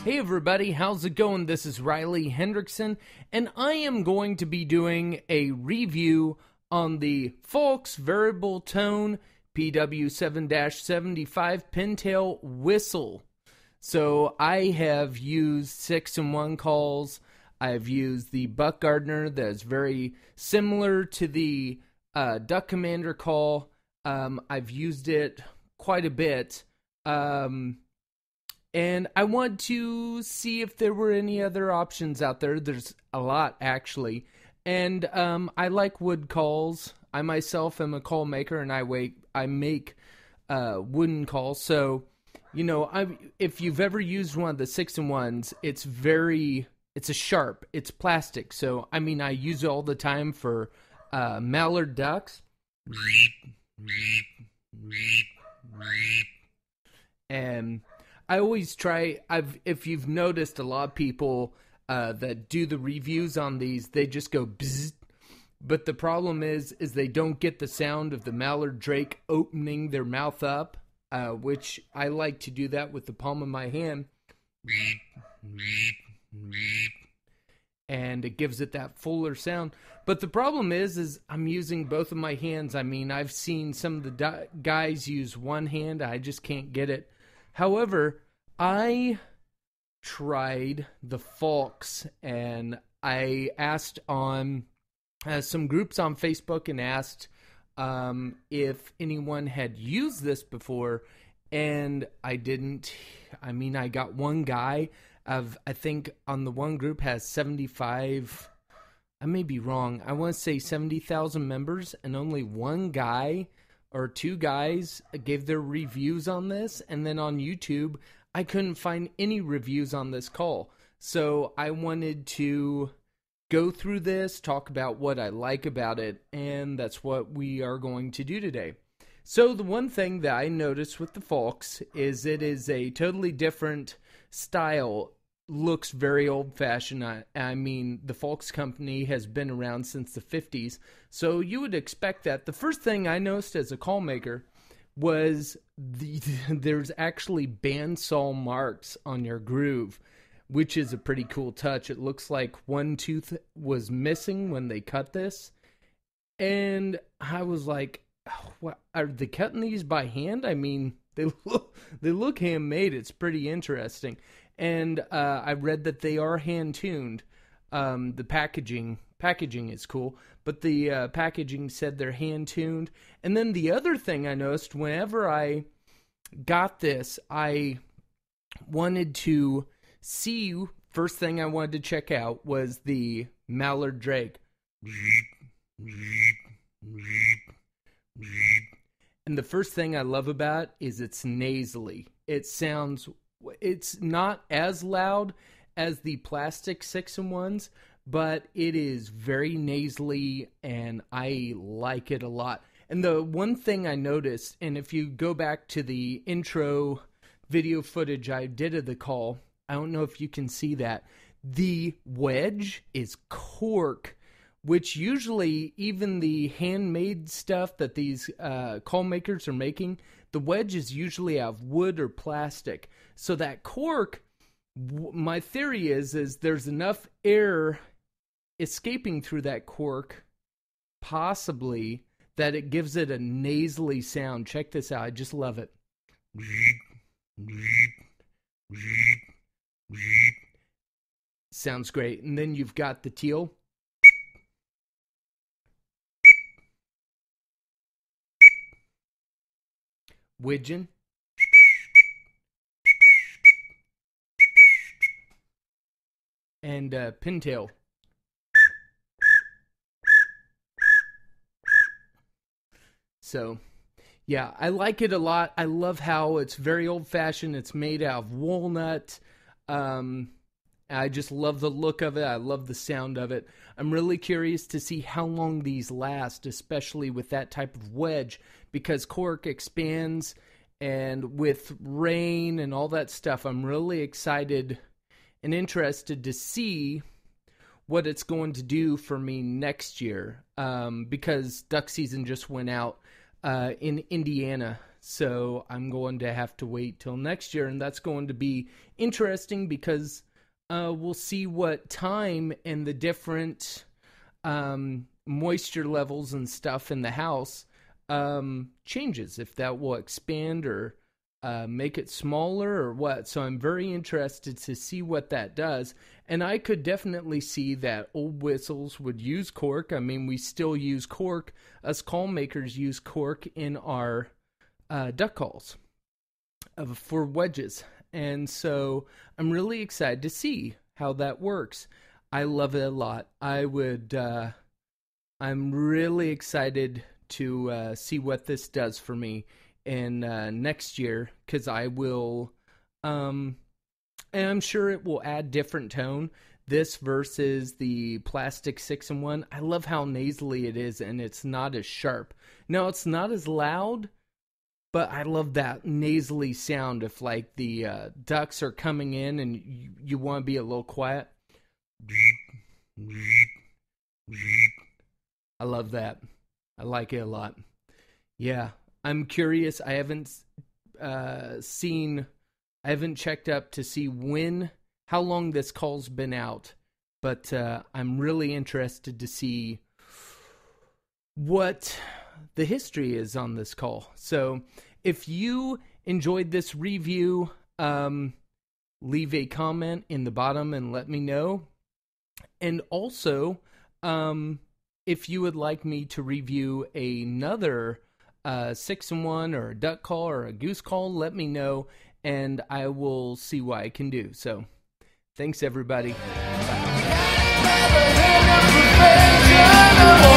Hey everybody, how's it going? This is Riley Hendrickson, and I am going to be doing a review on the Faulks Variable Tone PWV-75 Pintail Whistle. So I have used 6-in-1 calls. I've used the Buck Gardner that's very similar to the Duck Commander call. I've used it quite a bit. And I want to see if there were any other options out there. There's a lot, actually. And I like wood calls. I myself am a call maker, and I make wooden calls. So, you know, if you've ever used one of the 6-in-1s, it's a sharp. It's plastic. So, I mean, I use it all the time for mallard ducks. And I always try, if you've noticed, a lot of people that do the reviews on these, they just go bzzz. But the problem is they don't get the sound of the mallard drake opening their mouth up, which I like to do that with the palm of my hand. And it gives it that fuller sound. But the problem is I'm using both of my hands. I mean, I've seen some of the guys use one hand. I just can't get it. However, I tried the Faulks, and I asked on some groups on Facebook and asked if anyone had used this before, and I didn't. I mean, I got one guy I think on the one group has 75, I may be wrong, I want to say 70,000 members, and only one guy or two guys gave their reviews on this. And then on YouTube, I couldn't find any reviews on this call. So I wanted to go through this, talk about what I like about it, and that's what we are going to do today. So the one thing that I noticed with the Faulks is it is a totally different style. Looks very old-fashioned. I mean, the Faulks company has been around since the 50s, so you would expect that. The first thing I noticed as a call maker was there's actually bandsaw marks on your groove, which is a pretty cool touch. It looks like one tooth was missing when they cut this, and I was like, what, are they cutting these by hand? I mean, they look handmade. It's pretty interesting. And I read that they are hand-tuned. The packaging is cool, but the packaging said they're hand-tuned. And then the other thing I noticed, whenever I got this, I wanted to see, first thing I wanted to check out was the mallard drake. And the first thing I love about it is it's nasally. It's not as loud as the plastic 6-in-1s, but it is very nasally, and I like it a lot. And the one thing I noticed, and if you go back to the intro video footage I did of the call, I don't know if you can see that, the wedge is cork, which usually even the handmade stuff that these call makers are making, the wedge is usually out of wood or plastic. So that cork, my theory is there's enough air escaping through that cork, possibly, that it gives it a nasally sound. Check this out. I just love it. Sounds great. And then you've got the teal. Widgeon. And pintail. So, yeah, I like it a lot. I love how it's very old-fashioned. It's made out of walnut. I just love the look of it. I love the sound of it. I'm really curious to see how long these last, especially with that type of wedge, because cork expands, and with rain and all that stuff, I'm really excited and interested to see what it's going to do for me next year, because duck season just went out in Indiana. So I'm going to have to wait till next year, and that's going to be interesting because we'll see what time and the different moisture levels and stuff in the house changes, if that will expand or make it smaller or what. So I'm very interested to see what that does. And I could definitely see that old whistles would use cork. I mean, we still use cork. Us call makers use cork in our duck calls for wedges. And so I'm really excited to see how that works. I love it a lot. I'm really excited to see what this does for me in next year, because I will, and I'm sure it will add different tone. This versus the plastic 6-in-1. I love how nasally it is, and it's not as sharp. No, it's not as loud, but I love that nasally sound if like the ducks are coming in and you want to be a little quiet. I love that. I like it a lot. Yeah, I'm curious. I haven't checked up to see how long this call's been out, but I'm really interested to see what the history is on this call. So if you enjoyed this review, leave a comment in the bottom and let me know. And also, if you would like me to review another 6-in-1 or a duck call or a goose call, let me know, and I will see what I can do. So, thanks everybody. Bye.